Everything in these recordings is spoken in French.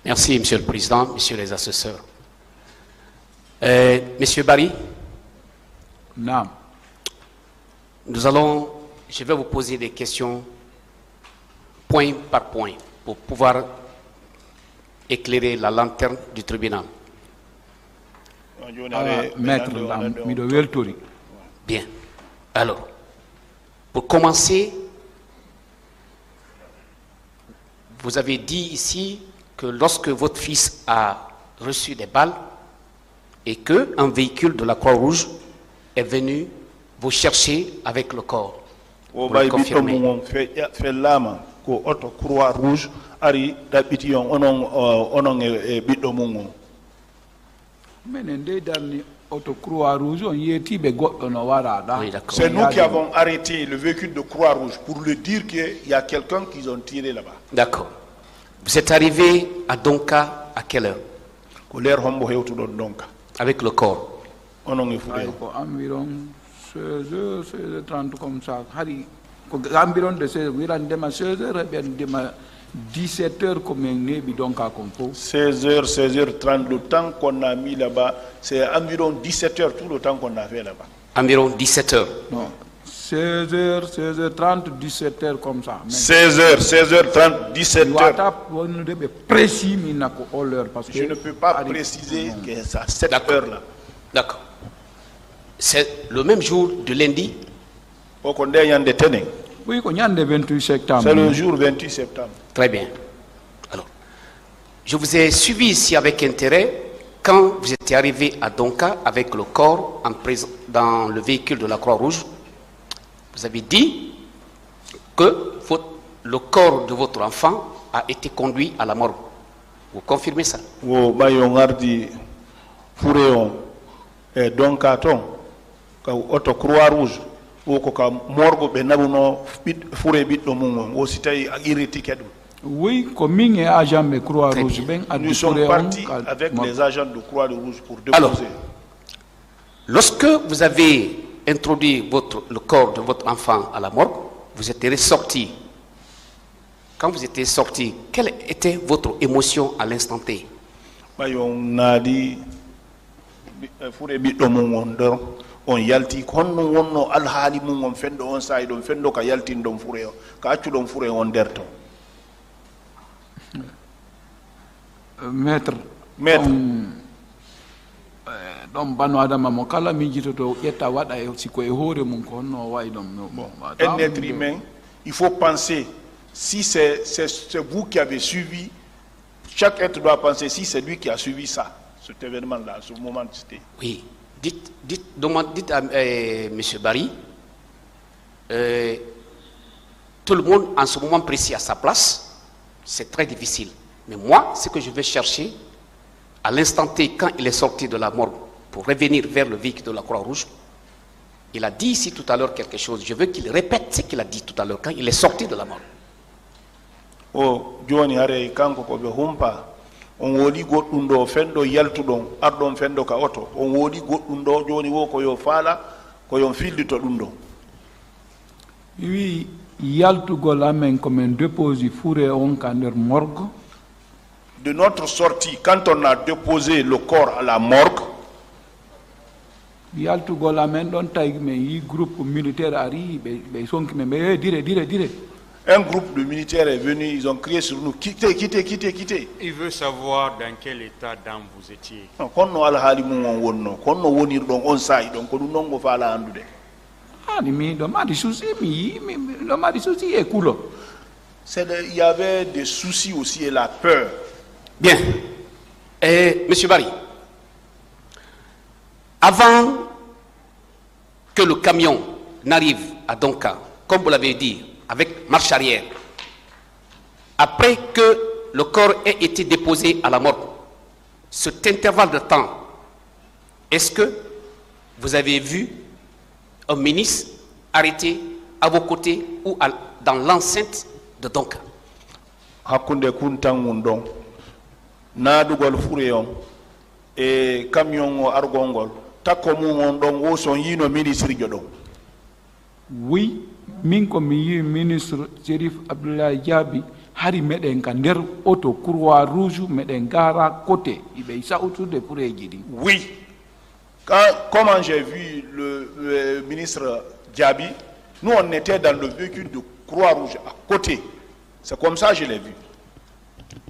Merci, Monsieur le Président, Messieurs les assesseurs. Monsieur Barry, Non. je vais vous poser des questions point par point pour pouvoir éclairer la lanterne du tribunal. Maître, Bien. Alors, pour commencer, vous avez dit ici que lorsque votre fils a reçu des balles et qu'un véhicule de la Croix-Rouge est venu vous chercher avec le corps. Vous le confirmez. C'est nous qui avons arrêté le véhicule de Croix-Rouge pour lui dire qu'il y a quelqu'un qu'ils ont tiré là-bas. D'accord. Vous êtes arrivé à Donka à quelle heure? Avec le corps. Environ 16h, 16h30 comme ça. Environ de 16h, 17h comme un 16h, 16h30, le temps qu'on a mis là-bas, c'est environ 17h tout le temps qu'on a fait là-bas. Environ 17h. Non. 16h, 16h30, 17h comme ça. 16h, 16h30, 17h. Je ne peux pas préciser que c'est à cette heure-là. D'accord. C'est le même jour de lundi? Oui, le 28 septembre. C'est le jour 28 septembre. Très bien. Alors, je vous ai suivi ici avec intérêt quand vous étiez arrivé à Donka avec le corps dans le véhicule de la Croix-Rouge. Vous avez dit que le corps de votre enfant a été conduit à la morgue. Vous confirmez ça? Oui, comme agent de Croix-Rouge. Nous sommes partis avec les agents de Croix-Rouge pour déposer. Alors, lorsque vous avez introduit le corps de votre enfant à la morgue, vous êtes ressorti. Quand vous étiez sorti, quelle était votre émotion à l'instant T? On yalti konno wonno alhaali mum on fendo on sayi don fendo ka yaltin don fure o ka accu don fure on derto. Maître ɗon bano adama mo kala mijitoto ƴetta waɗa e siko e hoore mum ko honno wayi ɗon. Un être humain, il faut penser, si c'est vous qui avez suivi, chaque être doit penser si c'est lui qui a suivi ça, cet événement-là, ce moment de cité. Oui. Dites à M. Barry, tout le monde en ce moment précis à sa place, c'est très difficile. Mais moi, ce que je vais chercher, à l'instant T, quand il est sorti de la morgue pour revenir vers le véhicule de la Croix-Rouge, il a dit ici tout à l'heure quelque chose. Je veux qu'il répète ce qu'il a dit tout à l'heure quand il est sorti de la morgue. Oh, Johnny Harry, kanko ko be humpa. On wodi goddum do fendo yaltudon ardon fendo ka oto on wodi goddum do joni wo ko yo faala ko yo fillito dum do. Oui, yaltugol amen comme un déposé fourré on ka nder morgue. De notre sortie, quand on a déposé le corps à la morgue, yaltugol amen don taygi men yi groupe militaire ari be sonki men be dire. Un groupe de militaires est venu, ils ont crié sur nous, quittez, quittez, quittez, quittez. Il veut savoir dans quel état d'âme vous étiez. Konno alhaali mum on wonno, konno wonir don on sayi don ko dum non go faala andude. Mi do mari souci do mari souci e kulo. Il y avait des soucis aussi et la peur. Bien. Monsieur Barry, avant que le camion n'arrive à Donka, comme vous l'avez dit, avec marche arrière, après que le corps ait été déposé à la morgue, cet intervalle de temps, est-ce que vous avez vu un ministre arrêté à vos côtés ou dans l'enceinte de Donka? Hakunde kuntangun don naadugol fureyon e camion o argongol takko mum on don wo son yino ministre jodon. Oui, min ko mi yi ministre Cherif Abdoulaye Diaby hari meɗen ka nder auto croix rouge meɗen gara côté iɓe sawtude pureji ɗi. Oui. Comment j'ai vu le ministre Diaby, nous on était dans le véhicule de Croix-Rouge à côté. C'est comme ça que je l'ai vu.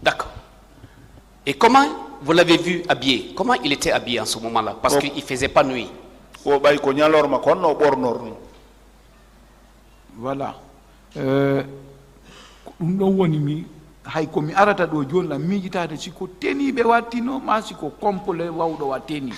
D'accord. Et comment vous l'avez vu habillé? Comment il était habillé en ce moment-là? Parce qu'il ne faisait pas nuit. Voilà. Ɗum ɗon woni mi hay komi arata ɗo joni la miijitade siko teniɓe wattino ma siko complet wawɗo watteni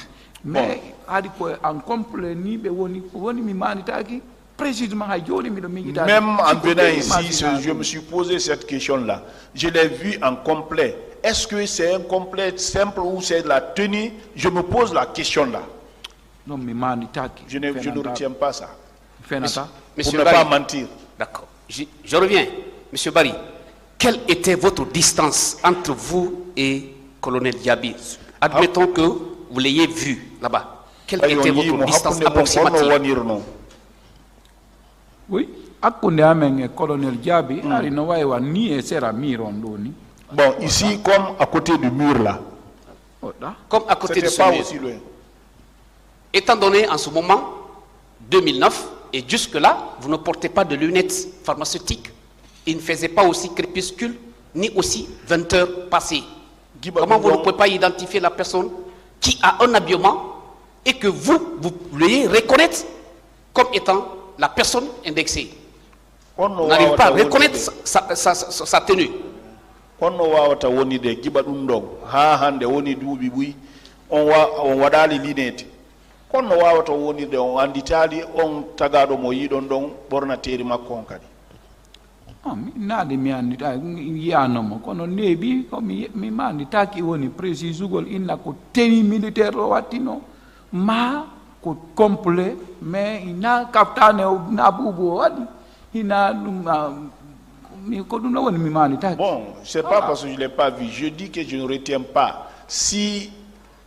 mais haadi ko en complet ni ɓe woni mi manitaki précisément hay joni miɗo miijitade. Même en venant ici, je me suis posé cette question-là. Je l'ai vu en complet. Est-ce que c'est un complet simple ou c'est la tenue? Je me pose la question-là. Non, mi manitaki. Je ne retiens pas ça. Fenata. Pour ne pas mentir. D'accord. Je reviens. Monsieur Barry, quelle était votre distance entre vous et colonel Diaby? Admettons que vous l'ayez vu là-bas. Quelle était votre distance approximative? Oui, hakkunde amen e colonel Diaby ari no wawi wan ni e sera miron ɗo ni. Bon, ici comme à côté du mur là. Comme à côté de ce mur. Aussi loin. Étant donné en ce moment 2009 et jusque-là, vous ne portez pas de lunettes pharmaceutiques. Il ne faisait pas aussi crépuscule ni aussi 20 heures passées. Comment vous ne pouvez pas identifier la personne qui a un habillement et que vous vouliez reconnaître comme étant la personne indexée? On n'arrive pas à reconnaître sa tenue. On wawata woni de giba dum dong ha hande woni duubi buy on wadali linete kono wawata woni de on anditali on tagado mo yidon don borna teri makko on kadi. Mi naade mi andita yiyanomo kono neebi ko mi manditaki woni précisugol inna ko tenue militaire o wattino ma ko complet mais ina kaftane na bubu o waɗi ina ɗum bon, c'est pas parce que je ne l'ai pas vu. Je dis que je ne retiens pas si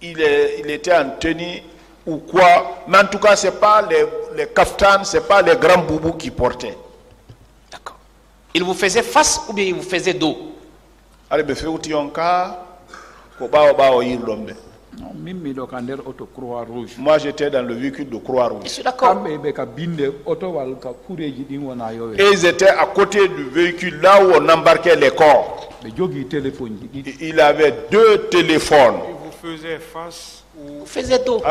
il était en tenue ou quoi. Mais en tout cas, ce n'est pas les kaftanes, ce n'est pas les grands boubous qui portaient. D'accord. Il vous faisait face ou bien il vous faisait dos? Allez, me fait outil en cas, ko bao yirdombe. Moi j'étais dans le véhicule de Croix-Rouge. Je suis d'accord. Et ils étaient à côté du véhicule là où on embarquait les corps. Il avait 2 téléphones. Il vous faisait face ou vous faisait dos?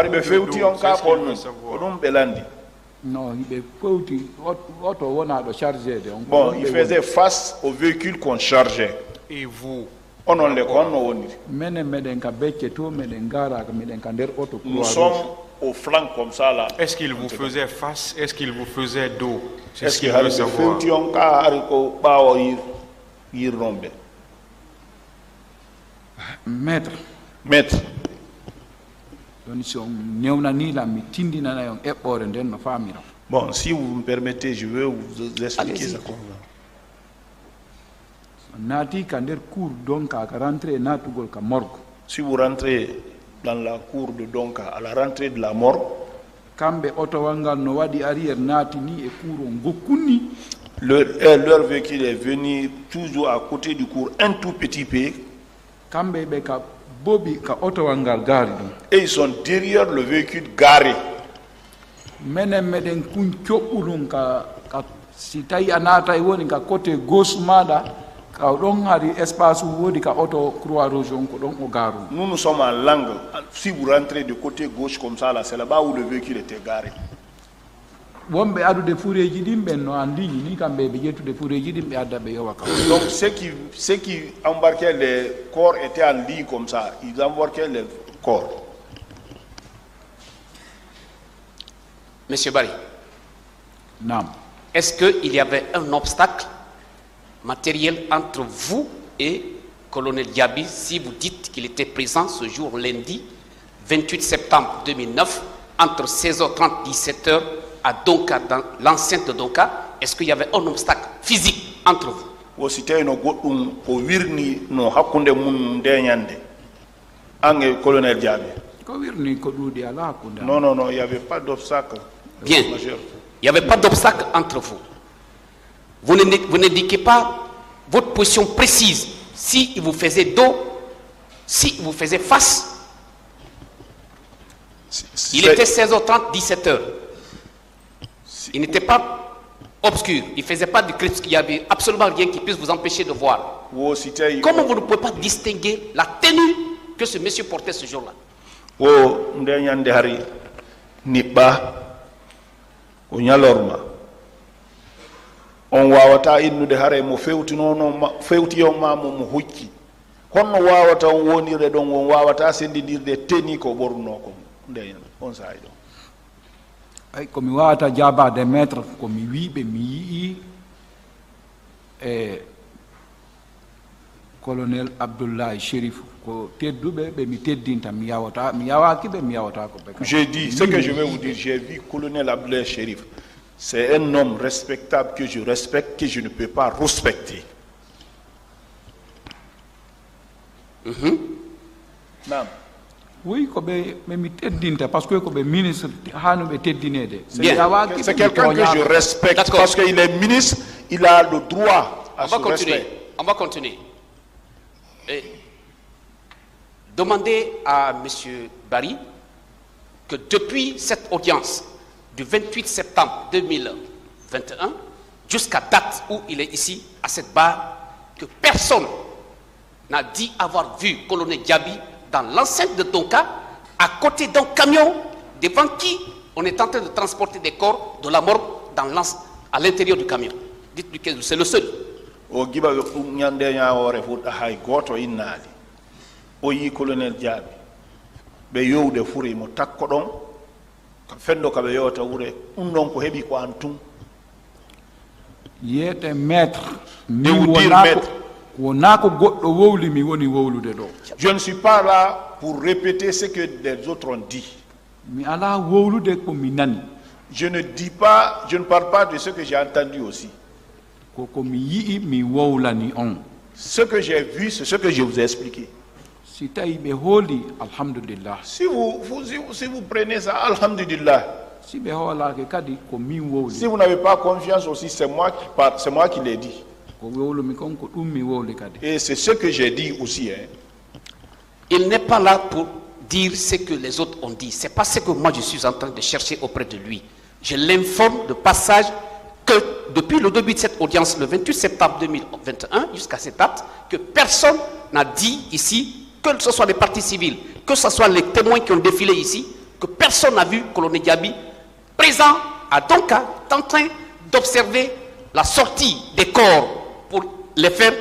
Non, bon, il faisait face au véhicule qu'on chargeait. Et vous? Nous sommes au flanc comme ça là. Est-ce qu'il vous faisait face? Est-ce qu'il vous faisait dos? C'est ce qu'il veut savoir. Maître. Bon, si vous me permettez, je vais vous expliquer ça comme ça. Si vous rentrez dans la cour de Donka à la rentrée de la morgue, leur véhicule est venu toujours à côté du cours un tout petit peu et ils sont derrière le véhicule garé. Nous nous sommes en langue. Si vous rentrez du côté gauche comme ça, là, c'est là-bas où le véhicule était garé. Donc ceux qui embarquaient les corps étaient en ligne comme ça. Ils embarquaient les corps. Monsieur Barry, non. Est-ce qu'il y avait un obstacle matériel entre vous et colonel Diaby si vous dites qu'il était présent ce jour lundi 28 septembre 2009 entre 16h30 et 17h à Donka, dans l'enceinte de Donka? Est-ce qu'il y avait un obstacle physique entre vous? Colonel Diaby. Non, il n'y avait pas d'obstacle. Bien, il n'y avait pas d'obstacle entre vous. Vous n'indiquez pas votre position précise. Si il vous faisait dos, si il vous faisait face, il était 16h30, 17h. Il n'était pas obscur. Il ne faisait pas de crépuscule. Il n'y avait absolument rien qui puisse vous empêcher de voir. Comment vous ne pouvez pas distinguer la tenue que ce monsieur portait ce jour-là? On wawata innude hare mo fewtiyo ma mo hokki honno wawata on wonire ɗon on wawata sendidirde teni ko ɓorno ko nde on sahay ɗon ay komi wawata jabade maître komi wiɓe mi yii e colonel Abdoulaye Chérif ko tedduɓe ɓe mi teddinta mi yawaki ɓe mi yawata ko ɓe. J'ai dit ce que je vais vous dire, j'ai vu colonel Abdoulaye Chérif. C'est un homme respectable que je respecte, que je ne peux pas respecter. Nam. Oui, mais mi teddinta parce que comme ministre hanuɓe teddinede. C'est quelqu'un que je respecte parce qu'il est ministre, il a le droit à ce respect. On va continuer. Demandez à M. Barry que depuis cette audience du 28 septembre 2021 jusqu'à date où il est ici, à cette barre, que personne n'a dit avoir vu colonel Diaby dans l'enceinte de Donka, à côté d'un camion devant qui on est en train de transporter des corps de la mort à l'intérieur du camion. Dites-lui que c'est le seul. O giba nyande nyaawore fuɗɗa hay goto innaali o yi colonel Diaby ɓe yowde furi mo takko ɗon ka fendo ka ɓe yewta wure ɗum ɗon ko heɓi ko an tun yiyete maître mi maître wona ko goɗɗo wowli mi woni wowlude ɗo. Je ne suis pas là pour répéter ce que les autres ont dit. Mi ala wowlude ko mi nani. Je ne parle pas de ce que j'ai entendu aussi. Ce que j'ai vu, c'est ce que je vous ai expliqué. Si vous prenez ça, alhamdulillah. Si vous n'avez pas confiance aussi, c'est moi qui parle, c'est moi qui l'ai dit. Et c'est ce que j'ai dit aussi. Hein. Il n'est pas là pour dire ce que les autres ont dit. C'est pas ce que moi je suis en train de chercher auprès de lui. Je l'informe de passage que depuis le début de cette audience, le 28 septembre 2021, jusqu'à cette date, que personne n'a dit ici, que ce soit les partis civils, que ce soit les témoins qui ont défilé ici, que personne n'a vu colonel Diaby présent à Donka, en train d'observer la sortie des corps pour les faire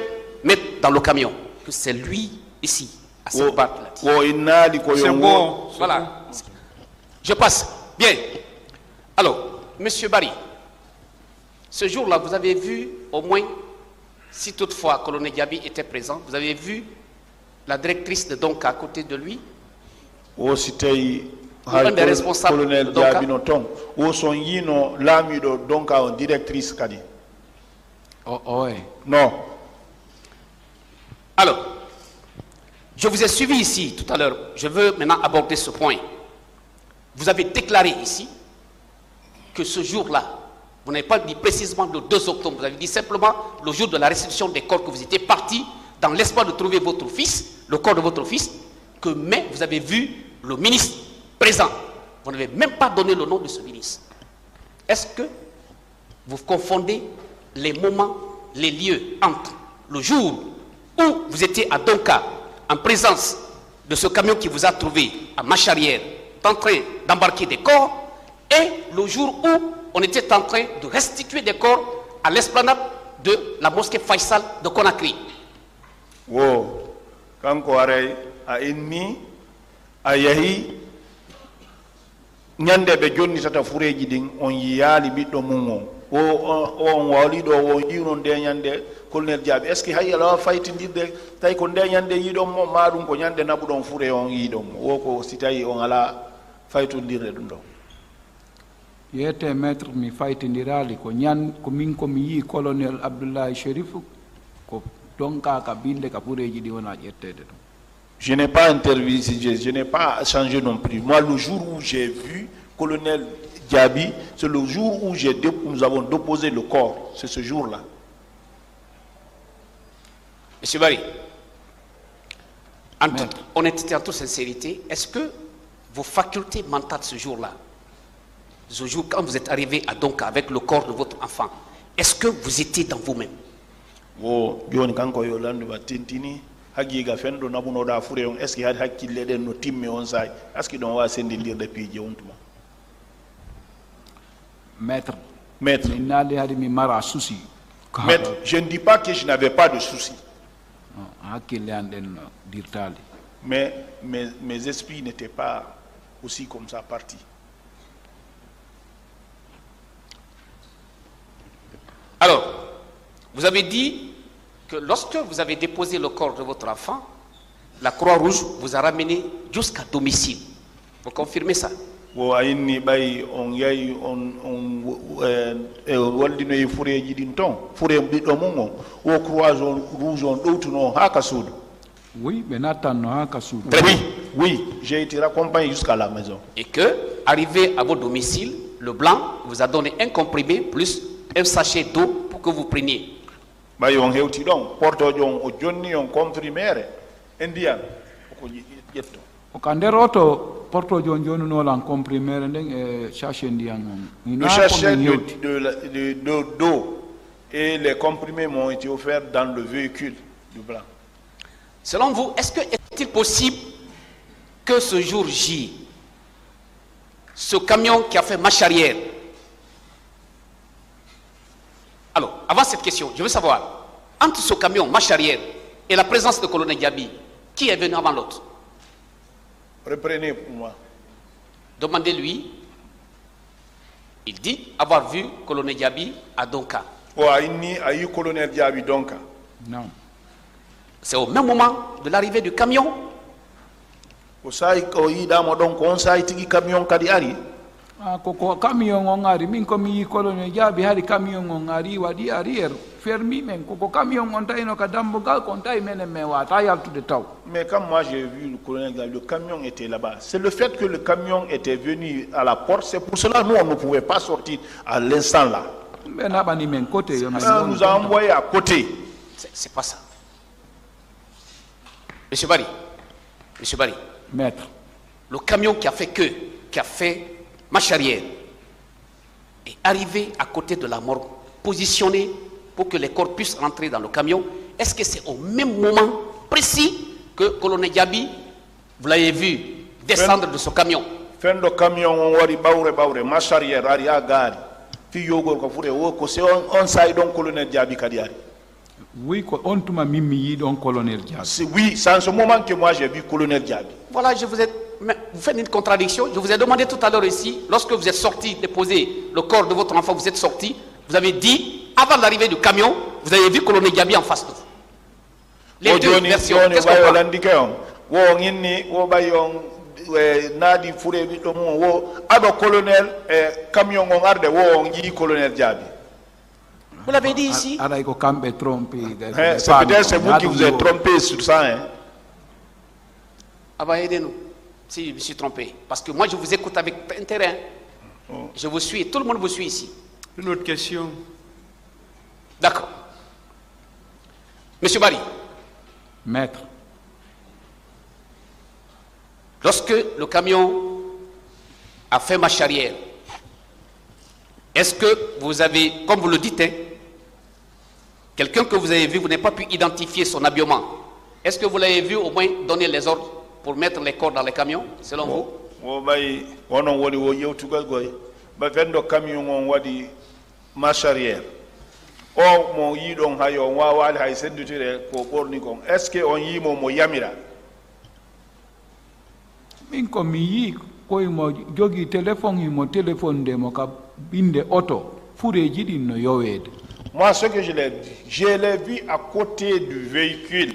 mettre dans le camion. Que c'est lui ici, à cette date-là. C'est bon. Voilà. Je passe. Bien. Alors, Monsieur Barry, ce jour-là, vous avez vu au moins, si toutefois colonel Diaby était présent, vous avez vu la directrice de Donka à côté de lui? Un des responsables de Donka? Non. Alors, je vous ai suivi ici tout à l'heure. Je veux maintenant aborder ce point. Vous avez déclaré ici que ce jour-là, vous n'avez pas dit précisément le 2 octobre, vous avez dit simplement le jour de la restitution des corps, que vous étiez parti dans l'espoir de trouver votre fils, le corps de votre fils, mais vous avez vu le ministre présent. Vous n'avez même pas donné le nom de ce ministre. Est-ce que vous confondez les moments, les lieux entre le jour où vous étiez à Donka, en présence de ce camion qui vous a trouvé à Macharière, en train d'embarquer des corps, et le jour où on était en train de restituer des corps à l'esplanade de la mosquée Faisal de Conakry? Wow, kanko aray a inni a yahi nyande be jonni tata fureji din on yiyali biddo mum on wali do o yinon de nyande colonel Diaby est ce que hayala faytindirde tay ko de nyande yidon mo madum ko nyande nabudon fure on yidon wo ko sitayi on ala faytondirde dum do yete maître mi faytindirali ko nyan ko min ko mi yi colonel Abdoulaye Chérif ko Donka ka binde ka fureji di wona jettede dum. Je n'ai pas interviewé, je n'ai pas changé non plus. Moi, le jour où j'ai vu colonel Diaby, c'est le jour où nous avons déposé le corps. C'est ce jour-là. Monsieur Barry, en toute honnêteté, en toute sincérité, est-ce que vos facultés mentales ce jour-là, ce jour quand vous êtes arrivé à Donka avec le corps de votre enfant, est-ce que vous étiez dans vous-même? Wo joni kanko yo landu ba tintini hagiga fendo nabuno da fure on eski had hakkille den no timme on say aski don wa sendirde piije wontuma. Maître, Maître, je ne dis pas que je n'avais pas de soucis. Mais mes esprits n'étaient pas aussi comme ça partis. Alors, vous avez dit que lorsque vous avez déposé le corps de votre enfant, la Croix-Rouge vous a ramené jusqu'à domicile. Vous confirmez ça? Wo ayni bay on yayi on waldino e fureji din ton fure biddo mon wo croison rouge on doutuno haka soud. Oui, benatano haka soud. Très bien. Oui, j'ai été raccompagné jusqu'à la maison. Et que, arrivé à votre domicile, le blanc vous a donné un comprimé plus un sachet d'eau pour que vous preniez. Bay on hewti don porto jon o jonni on comprimere endian ko yetto. O kanderoto porto jonu no lan comprimere ndeng sachet ndian. Le sachet d'eau et les comprimés m'ont été offerts dans le véhicule du blanc. Selon vous, est-il possible que ce jour J, ce camion qui a fait marche arrière, alors, avant cette question, je veux savoir, entre ce camion marche arrière et la présence de colonel Diaby, qui est venu avant l'autre? Reprenez pour moi. Demandez-lui. Il dit avoir vu colonel Diaby à Donka. Oh, aïe, colonel Diaby Donka. Non. C'est au même moment de l'arrivée du camion. O sai ko idamo donc on sai tigi camion kadi ari. Ah, koko camion on ari min ko mi colonel Diaby hari camion on ari wadi arrière fermi men koko camion on tayno ka dambo gal kon tay menen me wa ta yaltude taw. Mais quand moi j'ai vu le colonel Diaby, le camion était là-bas. C'est le fait que le camion était venu à la porte, c'est pour cela nous on ne pouvait pas sortir à l'instant là. Ben abani men côté yo nous a envoyé à côté. C'est pas ça. Monsieur Barry. Monsieur Barry. Maître. Le camion qui a fait marche arrière, est arrivé à côté de la morgue, positionné pour que les corps puissent rentrer dans le camion. Est-ce que c'est au même moment précis que colonel Diaby, vous l'avez vu descendre de ce camion? Fendo camion on wari bawre marche arrière ari agari fi yogor ko fure wo ko c'est on say donc colonel Diaby kadi ari. Oui, on tuma mimi yi donc colonel Diaby. Oui, c'est en ce moment que moi j'ai vu colonel Diaby. Voilà, vous faites une contradiction. Je vous ai demandé tout à l'heure ici, lorsque vous êtes sorti déposer le corps de votre enfant, vous êtes sorti, vous avez dit, avant l'arrivée du camion, vous avez vu colonel Diaby en face de vous. Les deux versions, qu'est-ce qu'on Vous l'avez dit ici. C'est peut-être vous qui vous êtes trompé sur ça. Hein? Ah bah aidez-nous, si je me suis trompé. Parce que moi je vous écoute avec intérêt. Je vous suis, tout le monde vous suit ici. Une autre question. D'accord. Monsieur Barry. Maître. Lorsque le camion a fait marche arrière, est-ce que vous avez, comme vous le dites, hein, quelqu'un que vous avez vu, vous n'avez pas pu identifier son habillement. Est-ce que vous l'avez vu au moins donner les ordres pour mettre les corps dans les camions, selon vous? Marche arrière. Est-ce que on y mo yamira? Min ko mi yi koy mo jogi téléphone mo téléphone de mo ka binde auto fureji din no yowede. Moi ce que je l'ai vu à côté du véhicule.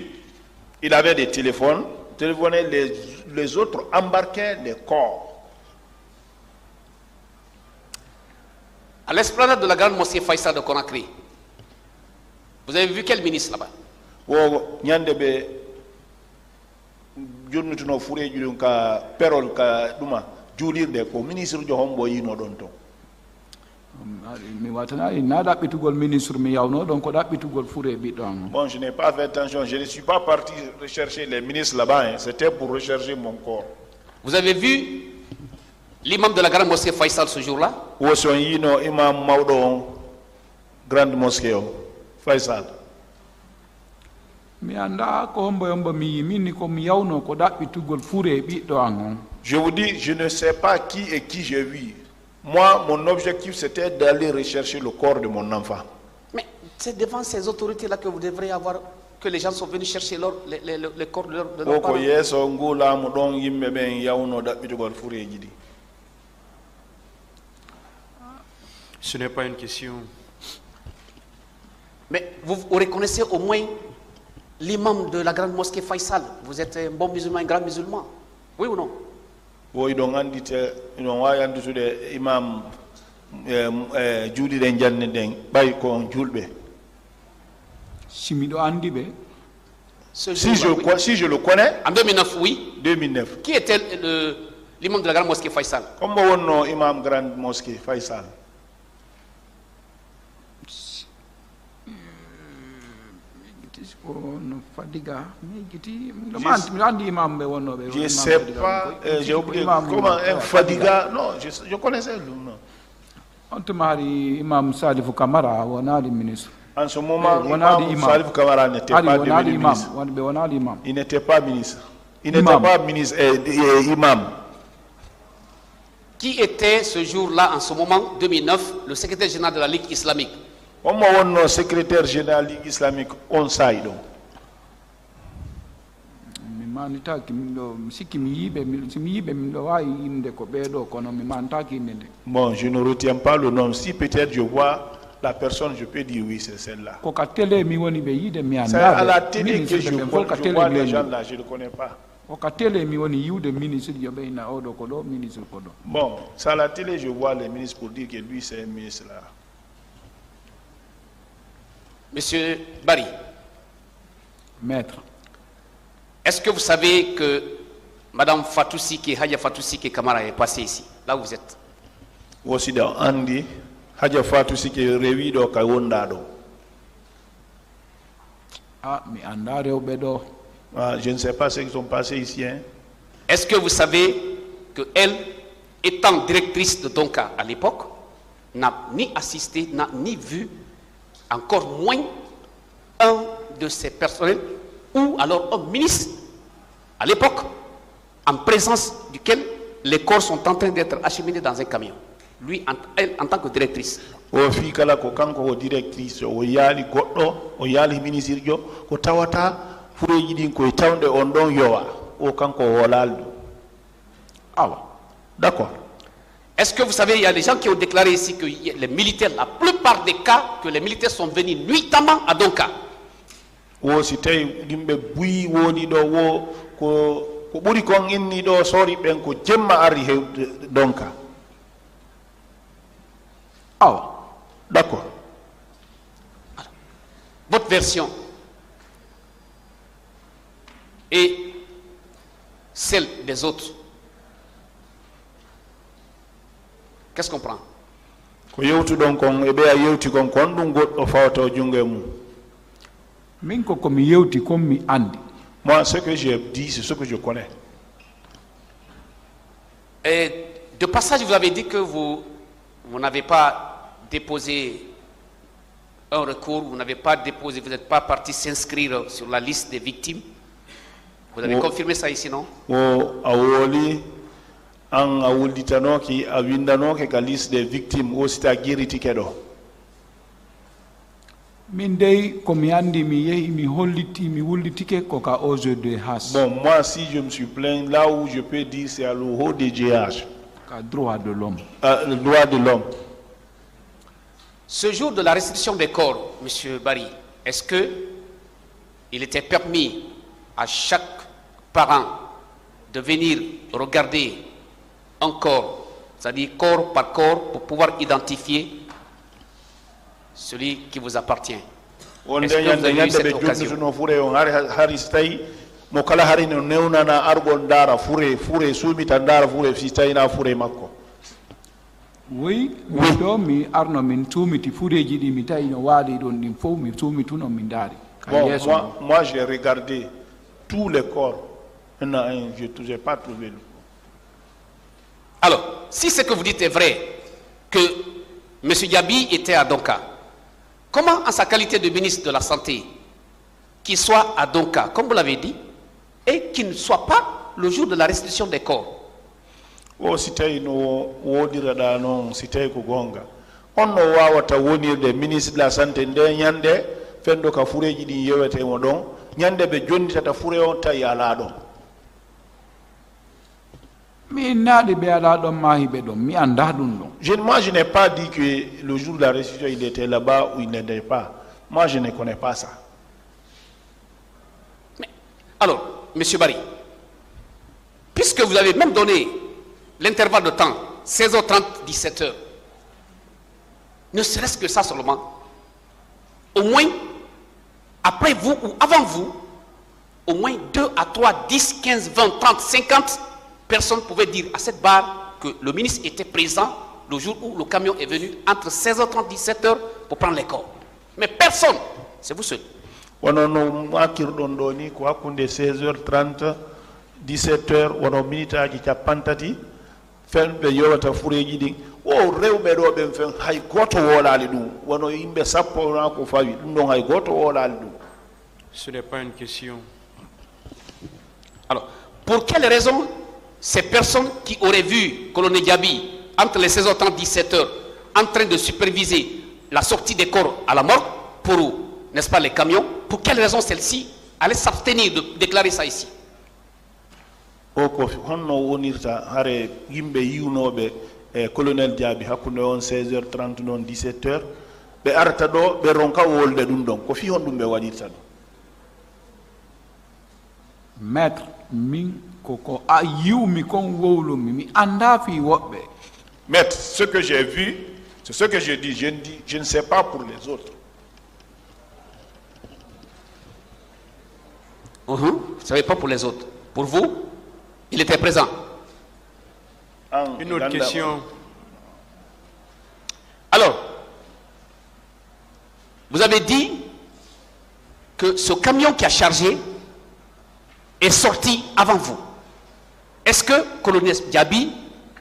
Il avait des téléphones, les autres embarquaient des corps. À l'esplanade de la grande mosquée Faïsal de Conakry, vous avez vu quel ministre là-bas? mi watana na ɗaɓɓitugol ministre mi yawno ɗon ko ɗaɓɓitugol fure ɓiɗɗo an. Bon, je n'ai pas fait attention, je ne suis pas parti rechercher les ministres là-bas, hein. C'était pour rechercher mon corps. Vous avez vu l'imam de la grande mosquée Faisal ce jour-là? Où sont yino imam Maudon, grande mosquée, Faisal. mi anda ko hombo yombo mi yimini ko mi yawno ko ɗaɓɓitugol fure ɓiɗɗo an on. Je vous dis, je ne sais pas qui et qui j'ai vu. Moi, mon objectif, c'était d'aller rechercher le corps de mon enfant. Mais c'est devant ces autorités-là que vous devriez avoir, que les gens sont venus chercher le corps de leurs parents. Ce n'est pas une question. Mais vous reconnaissez au moins l'imam de la grande mosquée Faisal. Vous êtes un bon musulman, un grand musulman. Oui ou non? Oui, donc on dit que imam juudi den janne den bay ko julbe. Si miɗo andi ɓe. Si je le connais. En 2009, oui. 2009. Qui était l'imam de la grande mosquée Faisal? Comme on imam grande mosquée Faisal. Je ne sais pas, j'ai oublié comment un Fadiga, non, je connaissais le nom. Imam Salif Kamara, ministre. En ce moment, Imam Salif Kamara n'était pas devenu ministre. Il n'était pas ministre. Il n'était pas ministre, imam. Qui était ce jour-là, en ce moment, 2009, le secrétaire général de la Ligue islamique? Comment on est secrétaire général de la Ligue islamique on sait donc? Bon, je ne retiens pas le nom. Si peut-être je vois la personne, je peux dire oui, c'est celle-là. C'est à la télé que je vois les gens là, je ne connais pas. Bon, c'est à la télé je vois les ministres pour dire que lui c'est un ministre là. Monsieur Barry. Maître. Est-ce que vous savez que Madame Fatoussi, Hadja Fatoussi Kamara est passée ici, là où vous êtes? Aussi dans Andi, Hadja Fatoussi qui est réunie dans Kawondado. Ah, mais andare au bédo. Je ne sais pas ce qu'ils sont passés ici. Hein. Est-ce que vous savez qu'elle, étant directrice de Donka à l'époque, n'a ni assisté, n'a ni vu, encore moins un de ses personnels, ou alors un ministre, à l'époque, en présence duquel les corps sont en train d'être acheminés dans un camion. Lui, elle, en tant que directrice. Directrice, d'accord. Est-ce que vous savez, il y a des gens qui ont déclaré ici que les militaires, la plupart des cas, que les militaires sont venus nuitamment à Donka. Ah, d'accord. Votre version et celle des autres, qu'est-ce qu'on prend? Moi, ce que j'ai dit, c'est ce que je connais. Et de passage, vous avez dit que vous n'avez pas déposé un recours, vous n'avez pas déposé, vous n'êtes pas parti s'inscrire sur la liste des victimes. Vous avez confirmé ça ici, non? An a wulditano ki a windano ke ka liste des victimes o sita giriti keɗo min dey komi andi mi yehi mi holliti mi wullitike ko ka OGDH has. Bon, moi si je me suis plaint, là où je peux dire c'est à l'ODGH, ka droit de l'homme. Le droit de l'homme. Ce jour de la restitution des corps, Monsieur Barry, est-ce que il était permis à chaque parent de venir regarder un corps, c'est-à-dire corps par corps, pour pouvoir identifier celui qui vous appartient? Est-ce que vous avez eu cette occasion? Oui, mi ɗo mi arno min tumiti fureji ɗi mi tawi no waali ɗon ɗin fof mi tumituno min daari. Bon, moi j'ai regardé tous les corps. Non, je n'ai pas trouvé le corps. Alors, si ce que vous dites est vrai, que M. Diaby était à Donka, comment, en sa qualité de ministre de la Santé, qu'il soit à Donka, comme vous l'avez dit, et qu'il ne soit pas le jour de la restitution des corps? O si tawi no wodiraɗa noon si tawi ko gonga on no wawata wonirde ministre de la santé nde ñande fendo ka fureji ɗin yewetemo ɗon ñande ɓe jonnitata fure on tawi ala ɗon. Mi naaɗi ɓe ala ɗon mahiɓe ɗon mi anda ɗum ɗon. Moi je n'ai pas dit que le jour de la restitution il était là-bas ou il n'était pas. Moi je ne connais pas ça. Mais, alors, M. Barry, puisque vous avez même donné l'intervalle de temps, 16h30, 17h, ne serait-ce que ça seulement, au moins, après vous ou avant vous, au moins 2 à 3, 10, 15, 20, 30, 50 personnes pouvaient dire à cette barre que le ministre était présent le jour où le camion est venu entre 16h30 et 17h pour prendre les corps. Mais personne, c'est vous seul. Wono no makirɗon ɗo ni ko hakkunde 16h30 17h wono minitaji capantati femɓe yewata fureji ɗin o rewɓe ɗo ɓen fen hay goto wolali ɗum wono yimɓe sappo na ko fawi ɗum ɗon hay goto wolali ɗum. Ce n'est pas une question. Alors, pour quelle raison ces personnes qui auraient vu Colonel Diaby entre les 16h30 et 17h en train de superviser la sortie des corps à la morgue pour, n'est-ce pas, les camions, pour quelle raison celle-ci allait s'abstenir de déclarer ça ici? O ko honno wonirta hare yimɓe yiwnoɓe colonel Diaby hakkunde on 16h30 noon 17h ɓe arta ɗo ɓe ronka wolde ɗum ɗon ko fi hon ɗum ɓe waɗirta ɗum. Maître min koko a yiwmi kon wowlumi mi anda fi woɓɓe. Maître, ce que j'ai vu, c'est ce que je dis, je ne sais pas pour les autres. Vous ne savez pas pour les autres. Pour vous, il était présent. Une autre question. Alors, vous avez dit que ce camion qui a chargé est sorti avant vous. Est-ce que colonel Diaby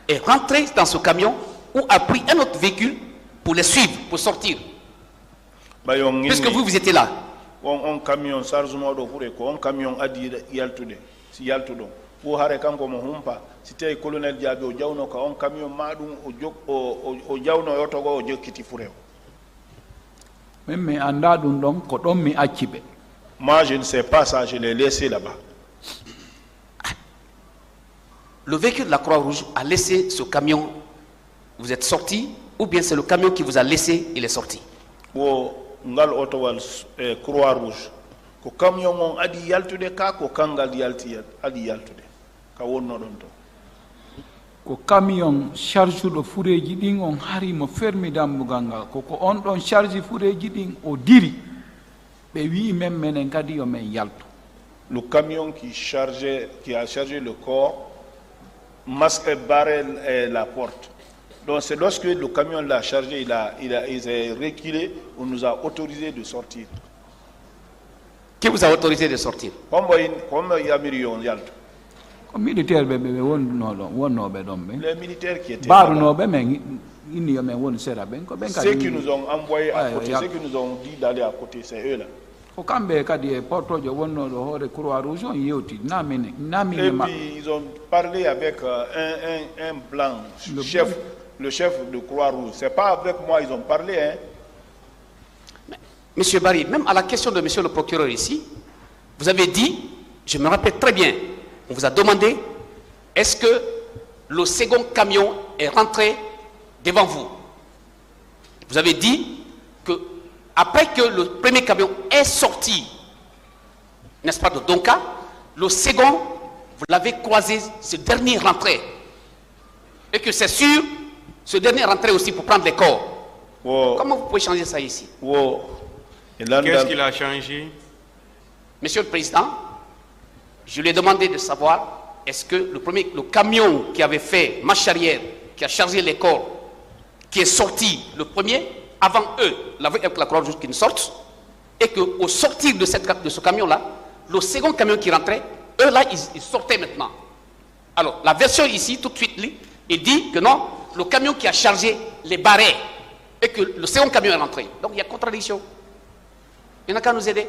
est rentré dans ce camion ou a pris un autre véhicule pour les suivre, pour sortir? Puisque vous étiez là. On camion chargement do fure ko on camion adi yaltude si yaltudo wo hare kanko mo humpa si tay colonel Diaby o jawno ka on camion madum o jawno yotogo o jokkiti fure. Même mi anda ɗum ɗon ko ɗon mi acci ɓe. Moi je ne sais pas ça, je l'ai laissé là-bas. Le véhicule de la Croix-Rouge a laissé ce camion, vous êtes sorti, ou bien c'est le camion qui vous a laissé, il est sorti? Wo ngal otowal Croix-Rouge ko camion on adi yaltude ka ko kangal adi yaltude ka wonno ɗon to. Ko camion charge ɗo fureji ɗin on harimo fermi dammugal ngal koko on ɗon charge fureji ɗin o diri ɓe wi men menen kadi yo men yaltu. Le camion qui a chargé le corps masque barré la porte. Donc c'est lorsque le camion l'a chargé, il s'est reculé, on nous a autorisé de sortir. Qui vous a autorisé de sortir? Comme Yamirion Yalto. Ko militaire ɓe wonnoɓe ɗon ɓen. Les militaires qui étaient barunoɓe men inni yo men woni sera ɓen ko ɓen ceux qui nous ont envoyés à côté, ceux qui nous ont dit d'aller à côté, c'est eux là. Ko kamɓe kadi e portojo wonnoɗo hoore Croix Rouge on yewti namine Et puis ils ont parlé avec un blanc, le chef de Croix Rouge. C'est pas avec moi ils ont parlé, hein. Monsieur Barry, même à la question de monsieur le procureur ici, vous avez dit, je me rappelle très bien, on vous a demandé, est-ce que le second camion est rentré devant vous? Vous avez dit que après que le premier camion est sorti, n'est-ce pas, de Donka, le second, vous l'avez croisé, ce dernier rentré. Et que c'est sûr, ce dernier rentré aussi pour prendre les corps. Wow. Comment vous pouvez changer ça ici? Wow. Qu'est-ce qu'il a changé? Monsieur le Président, je lui ai demandé de savoir, est-ce que le camion qui avait fait marche arrière, qui a chargé les corps qui est sorti le premier, avant eux, avec la Croix-Rouge qui ne sortent, et qu'au sortir de ce camion-là, le second camion qui rentrait, eux là, ils sortaient maintenant. Alors, la version ici, tout de suite, il dit que non, le camion qui a chargé les barrais, et que le second camion est rentré. Donc, il y a contradiction. Il n'y en a qu'à nous aider.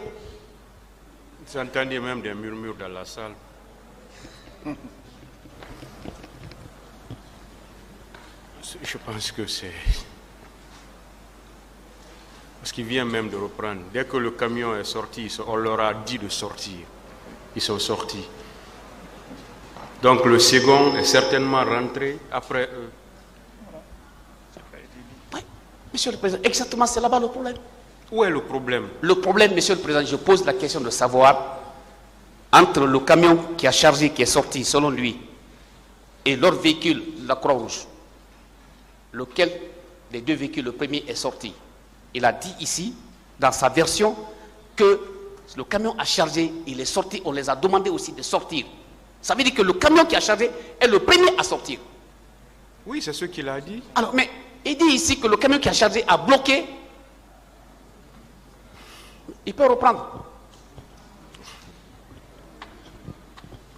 J'entendais même des murmures dans la salle. Je pense que c'est... Parce qu'il vient même de reprendre. Dès que le camion est sorti, on leur a dit de sortir. Ils sont sortis. Donc le second est certainement rentré après eux. Oui, Monsieur le Président, exactement, c'est là-bas le problème. Où est le problème? Le problème, Monsieur le Président, je pose la question de savoir, entre le camion qui a chargé, qui est sorti, selon lui, et leur véhicule, la Croix-Rouge, lequel des deux véhicules, le premier est sorti. Il a dit ici, dans sa version, que le camion a chargé, il est sorti, on les a demandé aussi de sortir. Ça veut dire que le camion qui a chargé est le premier à sortir. Oui, c'est ce qu'il a dit. Alors, mais il dit ici que le camion qui a chargé a bloqué. Il peut reprendre.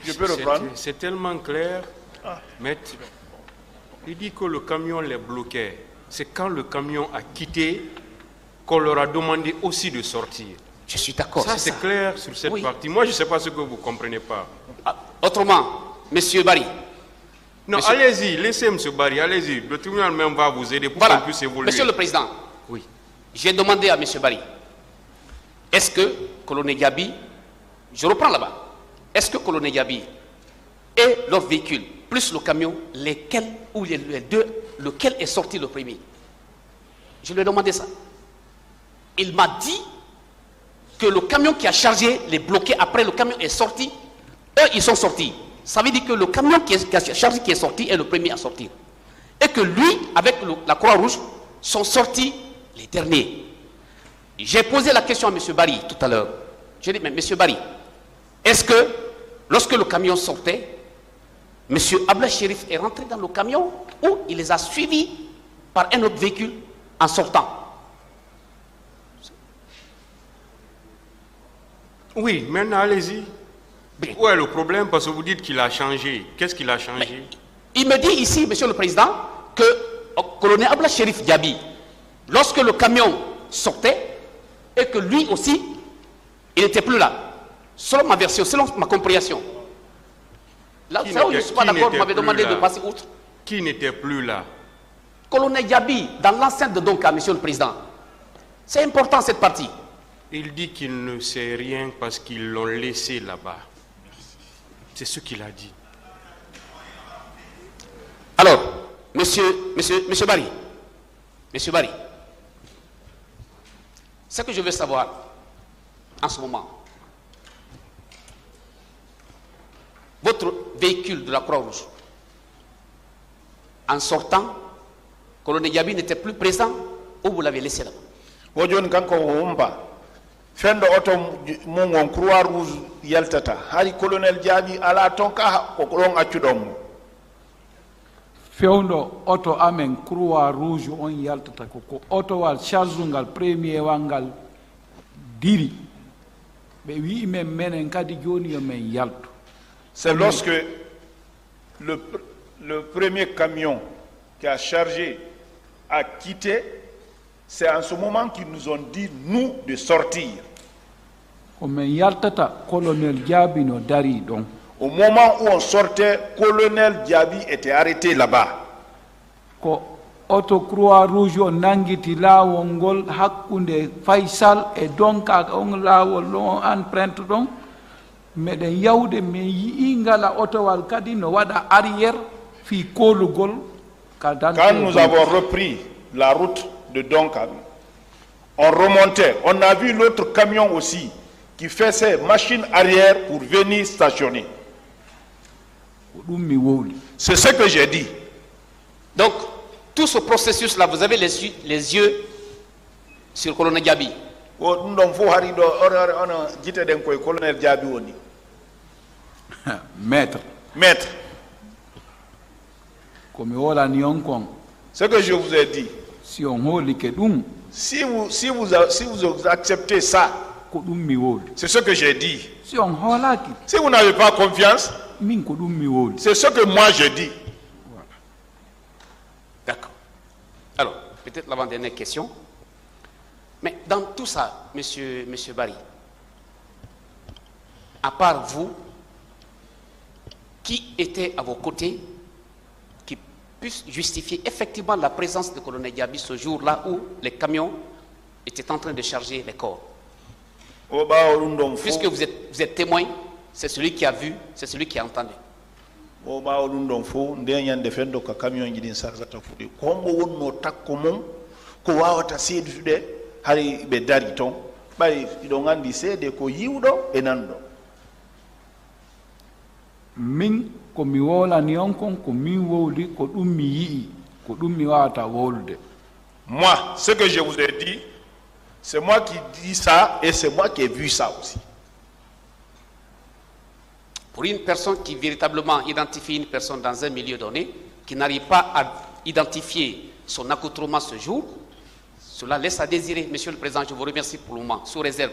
Je peux reprendre? C'est tellement clair. Mais il dit que le camion les bloquait. C'est quand le camion a quitté qu'on leur a demandé aussi de sortir. Je suis d'accord. Ça, c'est clair sur cette partie. Moi, je ne sais pas ce que vous ne comprenez pas. Autrement, Monsieur Barry. Non, allez-y, laissez M. Barry, allez-y. Le tribunal même va vous aider pour qu'on puisse évoluer. Monsieur le Président, oui. J'ai demandé à M. Barry, est-ce que Colonel Gabi, je reprends là-bas, est-ce que Colonel Gabi et leur véhicule, plus le camion, lesquels, ou les deux, lequel est sorti le premier? Je lui ai demandé ça. Il m'a dit que le camion qui a chargé les bloqués, après le camion est sorti, eux ils sont sortis. Ça veut dire que le camion qui a chargé, qui est sorti, est le premier à sortir. Et que lui, avec la Croix-Rouge, sont sortis les derniers. J'ai posé la question à M. Barry tout à l'heure. J'ai dit, mais M. Barry, est-ce que lorsque le camion sortait, M. Abla Sherif est rentré dans le camion ou il les a suivis par un autre véhicule en sortant? Oui, maintenant allez-y. Où est le problème? Parce que vous dites qu'il a changé. Qu'est-ce qu'il a changé? Mais il me dit ici, Monsieur le Président, que le colonel Abla Sherif Diaby, lorsque le camion sortait, et que lui aussi, il n'était plus là. Selon ma version, selon ma compréhension. Là, c'est là où je ne suis pas d'accord, vous m'avez demandé de passer outre. Qui n'était plus là? Colonel Diaby, dans l'enceinte de Donka, Monsieur le Président. C'est important cette partie. Il dit qu'il ne sait rien parce qu'ils l'ont laissé là-bas. C'est ce qu'il a dit. Alors, Monsieur Barry, ce que je veux savoir en ce moment, votre véhicule de la Croix-Rouge, en sortant, Colonel Diaby n'était plus présent ou vous l'avez laissé là-bas? Fendo oto mungon Croix Rouge yaltata hari colonel Diaby ala tonka ko don accudom fewndo oto amen Croix Rouge on yaltata ko oto wal chargeungal premier wangal diri be wi men menen kadi joni yo men yaltu. C'est lorsque le premier camion qui a chargé a quitté. C'est en ce moment qu'ils nous ont dit, nous, de sortir. Au moment où on sortait, colonel Diaby était arrêté là-bas. Auto Croix Rouge nangiti lawol ngol hakkunde Faisal e Donka on lawol on empreinte don meden yawde me yi ngala otowal kadi no wada arrière fi kolugol. Quand nous avons repris la route de Donka, on remontait, on a vu l'autre camion aussi qui fait ses machines arrière pour venir stationner. C'est ce que j'ai dit. Donc, tout ce processus-là, vous avez les yeux sur le colonel Diaby. Maître. Maître. Comme on l'a dit, Ce que je vous ai dit, si on holi ke ɗum si vous acceptez ça, ko ɗum mi woli, c'est ce que j'ai dit. si on holaki Si vous n'avez pas confiance, min ko ɗum mi woli. c'est ce que moi je dis. D'accord. Alors, peut-être l'avant-dernière question. Mais dans tout ça, monsieur Barry, à part vous, qui était à vos côtés, qui puisse justifier effectivement la présence de colonel Diaby ce jour-là où les camions étaient en train de charger les corps? Puisque vous êtes témoin, c'est celui qui a vu, c'est celui qui a entendu. O ɓaawa ɗum ɗon fof nde ñande fenndo ko camion ji ɗin sargata fuɗi hombo wonno takko mum ko wawata seedutude hay ɓe dari toon ɓay iɗon anndi seede ko yiwɗo e nanɗo. Min ko mi wolani on kon ko min wowli ko ɗum mi yi'i ko ɗum mi wawata wolude. Moi, ce que je vous ai dit, c'est moi qui dis ça et c'est moi qui ai vu ça aussi. Pour une personne qui véritablement identifie une personne dans un milieu donné, qui n'arrive pas à identifier son accoutrement ce jour, cela laisse à désirer. Monsieur le Président, je vous remercie pour le moment, sous réserve